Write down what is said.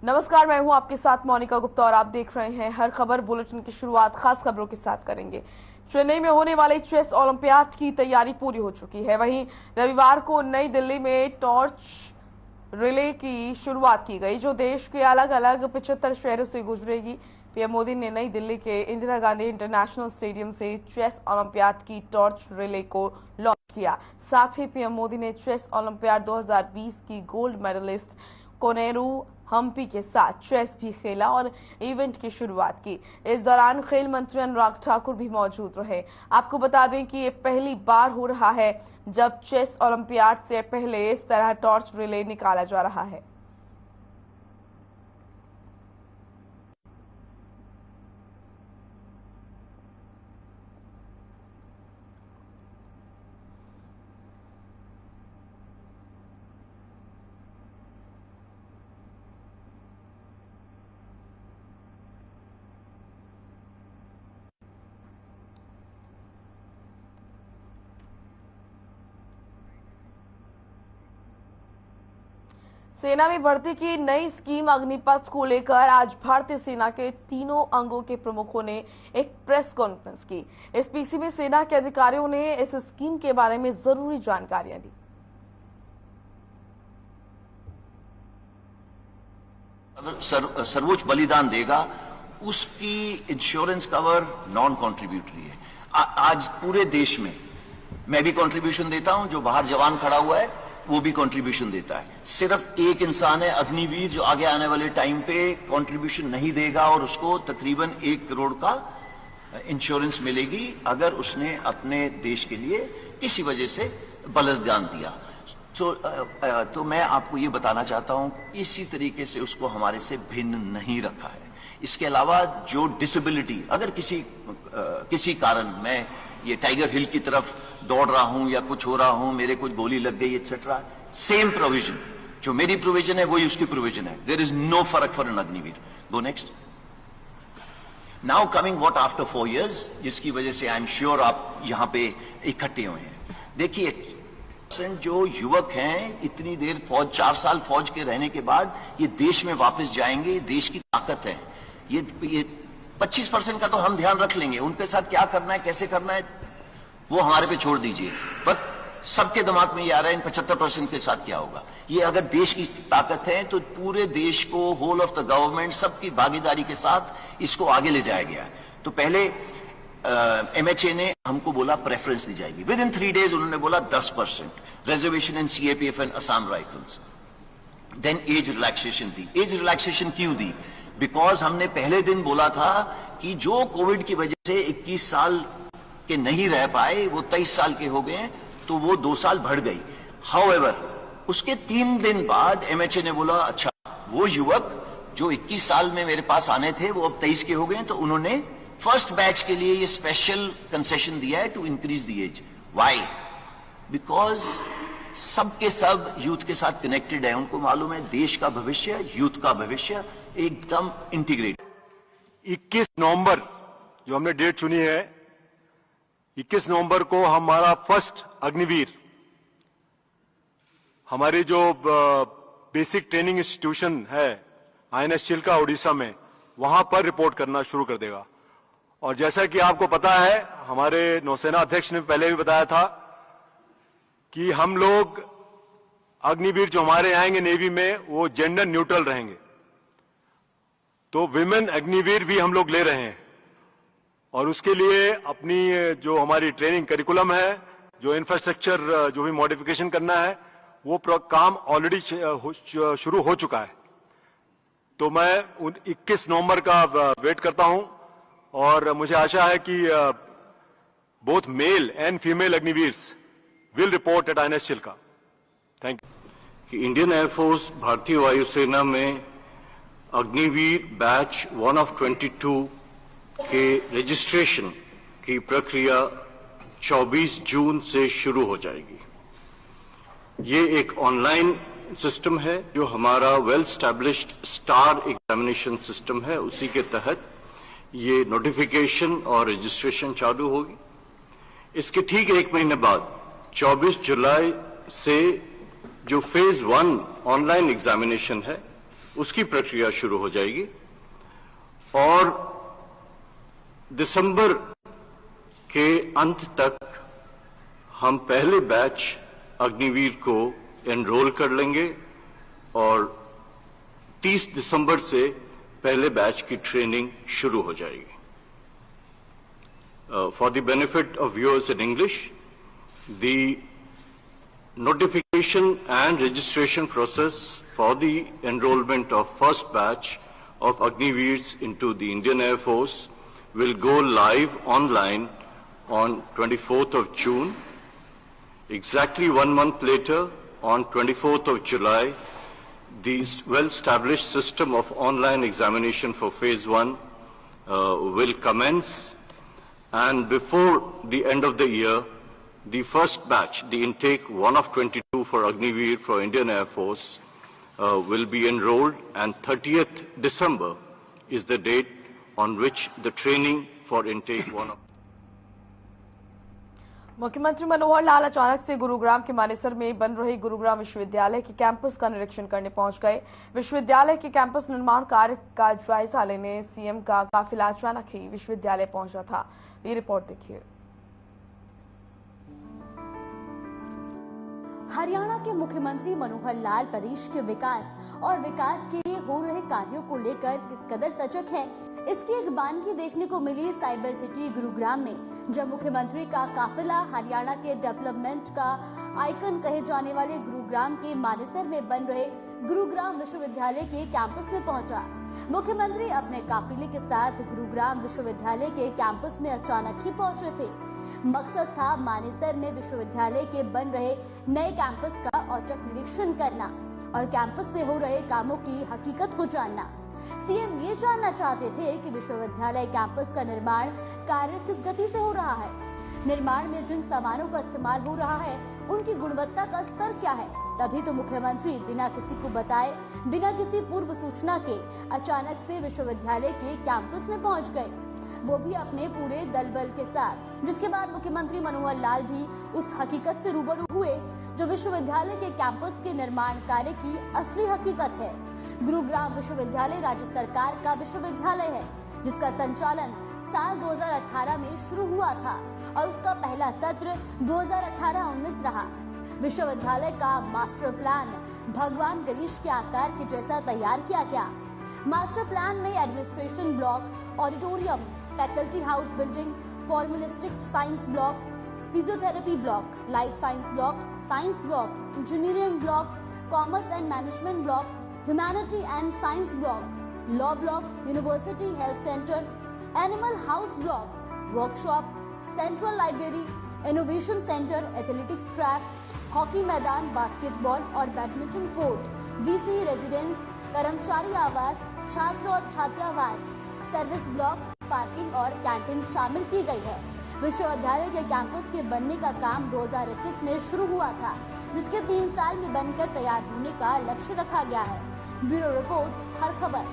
नमस्कार, मैं हूं आपके साथ मोनिका गुप्ता और आप देख रहे हैं हर खबर बुलेटिन की शुरुआत खास खबरों के साथ करेंगे। चेन्नई में होने वाले चेस ओलंपियाड की तैयारी पूरी हो चुकी है। वहीं रविवार को नई दिल्ली में टॉर्च रिले की शुरुआत की गई, जो देश के अलग अलग 75 शहरों से गुजरेगी। पीएम मोदी ने नई दिल्ली के इंदिरा गांधी इंटरनेशनल स्टेडियम से चेस ओलंपियाड की टॉर्च रिले को लॉन्च किया। साथ ही पीएम मोदी ने चेस ओलंपियाड 2020 की गोल्ड मेडलिस्ट कोनेरू हम्पी के साथ चेस भी खेला और इवेंट की शुरुआत की। इस दौरान खेल मंत्री अनुराग ठाकुर भी मौजूद रहे। आपको बता दें कि ये पहली बार हो रहा है जब चेस ओलंपियाड से पहले इस तरह टॉर्च रिले निकाला जा रहा है। सेना में भर्ती की नई स्कीम अग्निपथ को लेकर आज भारतीय सेना के तीनों अंगों के प्रमुखों ने एक प्रेस कॉन्फ्रेंस की। इस पीसी में सेना के अधिकारियों ने इस स्कीम के बारे में जरूरी जानकारियां दी। सर्वोच्च बलिदान देगा उसकी इंश्योरेंस कवर नॉन कॉन्ट्रीब्यूटरी है। आज पूरे देश में मैं भी कंट्रीब्यूशन देता हूं, जो बाहर जवान खड़ा हुआ है वो भी कंट्रीब्यूशन देता है। सिर्फ एक इंसान है अग्निवीर जो आगे आने वाले टाइम पे कंट्रीब्यूशन नहीं देगा और उसको तकरीबन 1 करोड़ का इंश्योरेंस मिलेगी अगर उसने अपने देश के लिए किसी वजह से बलिदान दिया। तो मैं आपको ये बताना चाहता हूं, इसी तरीके से उसको हमारे से भिन्न नहीं रखा है। इसके अलावा जो डिसेबिलिटी, अगर किसी कारण मैं ये टाइगर हिल की तरफ दौड़ रहा हूं या कुछ हो रहा हूं, मेरे कुछ गोली लग गई एक्सेट्रा, सेम प्रोविजन, जो मेरी प्रोविजन है वही उसकी प्रोविजन है। देयर इज नो फर्क for an Agniveer. Go next. Now coming what after 4 years, जिसकी वजह से आई एम श्योर आप यहां पे इकट्ठे हुए हैं। देखिए, जो युवक हैं इतनी देर फौज, 4 साल फौज के रहने के बाद ये देश में वापस जाएंगे, देश की ताकत है। ये 25% का तो हम ध्यान रख लेंगे, उनके साथ क्या करना है, कैसे करना है, वो हमारे पे छोड़ दीजिए। बट सबके दिमाग में ये आ रहा है इन 75% के साथ क्या होगा। ये अगर देश की ताकत है तो पूरे देश को, होल ऑफ द गवर्नमेंट, सबकी भागीदारी के साथ इसको आगे ले जाया गया। तो पहले MHA ने हमको बोला प्रेफरेंस दी जाएगी। विद इन 3 days उन्होंने बोला 10% reservation in CAPF and Assam rifles. Then age relaxation दी। एज रिलैक्सेशन क्यों दी? बिकॉज हमने पहले दिन बोला था कि जो कोविड की वजह से 21 साल के नहीं रह पाए वो 23 साल के हो गए, तो वो 2 साल बढ़ गई। हाउएवर उसके 3 दिन बाद MHA ने बोला अच्छा, वो युवक जो 21 साल में मेरे पास आने थे वो अब 23 के हो गए, तो उन्होंने फर्स्ट बैच के लिए ये स्पेशल कंसेशन दिया है to increase the age. Why? Because सबके सब यूथ के साथ कनेक्टेड है, उनको मालूम है देश का भविष्य, यूथ का भविष्य एकदम इंटीग्रेट। 21 नवंबर जो हमने डेट चुनी है, 21 नवंबर को हमारा फर्स्ट अग्निवीर हमारी जो बेसिक ट्रेनिंग इंस्टीट्यूशन है INS चिल्का उड़ीसा में, वहां पर रिपोर्ट करना शुरू कर देगा। और जैसा कि आपको पता है, हमारे नौसेना अध्यक्ष ने पहले भी बताया था कि हम लोग अग्निवीर जो हमारे आएंगे नेवी में वो जेंडर न्यूट्रल रहेंगे। तो विमेन अग्निवीर भी हम लोग ले रहे हैं और उसके लिए अपनी जो हमारी ट्रेनिंग करिकुलम है, जो इंफ्रास्ट्रक्चर जो भी मॉडिफिकेशन करना है, वो काम ऑलरेडी शुरू हो चुका है। तो मैं 21 नवंबर का वेट करता हूं और मुझे आशा है कि both male and female Agniveers will report at INS Chilka. Thank you. Indian air force भारतीय वायुसेना में अग्निवीर बैच 1 of 22 के रजिस्ट्रेशन की प्रक्रिया 24 जून से शुरू हो जाएगी। ये एक ऑनलाइन सिस्टम है जो हमारा well established star examination system है, उसी के तहत ये नोटिफिकेशन और रजिस्ट्रेशन चालू होगी। इसके ठीक 1 महीने बाद 24 जुलाई से जो फेज 1 ऑनलाइन एग्जामिनेशन है उसकी प्रक्रिया शुरू हो जाएगी और दिसंबर के अंत तक हम पहले बैच अग्निवीर को एनरोल कर लेंगे और 30 दिसंबर से पहले बैच की ट्रेनिंग शुरू हो जाएगी। For the benefit of viewers in English, the notification and registration process for the enrollment of first batch of Agniveers into the Indian Air Force will go live online on 24th of June. Exactly 1 month later, on 24th of July, the well-established system of online examination for Phase 1 will commence, and before the end of the year, the first batch, the intake 1 of 22 for Agniveer for Indian Air Force will be enrolled, and 30th December is the date on which the training for intake 1 of मुख्यमंत्री मनोहर लाल अचानक से गुरुग्राम के मानेसर में बन रहे गुरुग्राम विश्वविद्यालय के campus का निरीक्षण करने पहुंच गए। विश्वविद्यालय के कैंपस निर्माण कार्य का जायजा लेने सीएम का काफिला अचानक ही विश्वविद्यालय पहुंचा था। ये रिपोर्ट देखिए। हरियाणा के मुख्यमंत्री मनोहर लाल प्रदेश के विकास और विकास के लिए हो रहे कार्यों को लेकर किस कदर सजग है, इसकी एक बानगी देखने को मिली साइबर सिटी गुरुग्राम में, जब मुख्यमंत्री का काफिला हरियाणा के डेवलपमेंट का आइकन कहे जाने वाले गुरुग्राम के मानेसर में बन रहे गुरुग्राम विश्वविद्यालय के कैंपस में पहुंचा। मुख्यमंत्री अपने काफिले के साथ गुरुग्राम विश्वविद्यालय के कैंपस में अचानक ही पहुंचे थे। मकसद था मानेसर में विश्वविद्यालय के बन रहे नए कैंपस का औचक निरीक्षण करना और कैंपस में हो रहे कामों की हकीकत को जानना। सीएम ये जानना चाहते थे कि विश्वविद्यालय कैंपस का निर्माण कार्य किस गति से हो रहा है, निर्माण में जिन सामानों का इस्तेमाल हो रहा है उनकी गुणवत्ता का स्तर क्या है। तभी तो मुख्यमंत्री बिना किसी को बताए, बिना किसी पूर्व सूचना के अचानक से विश्वविद्यालय के कैंपस में पहुंच गए, वो भी अपने पूरे दल बल के साथ। जिसके बाद मुख्यमंत्री मनोहर लाल भी उस हकीकत से रूबरू हुए जो विश्वविद्यालय के कैंपस के निर्माण कार्य की असली हकीकत है। गुरुग्राम विश्वविद्यालय राज्य सरकार का विश्वविद्यालय है, जिसका संचालन साल 2018 में शुरू हुआ था और उसका पहला सत्र 2018-19 रहा। विश्वविद्यालय का मास्टर प्लान भगवान गणेश के आकार के जैसा तैयार किया गया। मास्टर प्लान में administration block, auditorium, faculty house building, pharmaceutical science block, physiotherapy block, life science block, engineering block, commerce and management block, humanity and science block, law block, university health centre, animal house block, workshop, central library, innovation centre, athletics track, hockey मैदान, basketball और badminton court, VC residence, कर्मचारी आवास, छात्र और छात्रावास, service block, parking और canteen शामिल की गई है। विश्वविद्यालय के कैंपस के बनने का काम 2021 में शुरू हुआ था, जिसके 3 साल में बनकर तैयार होने का लक्ष्य रखा गया है। ब्यूरो रिपोर्ट, हर खबर।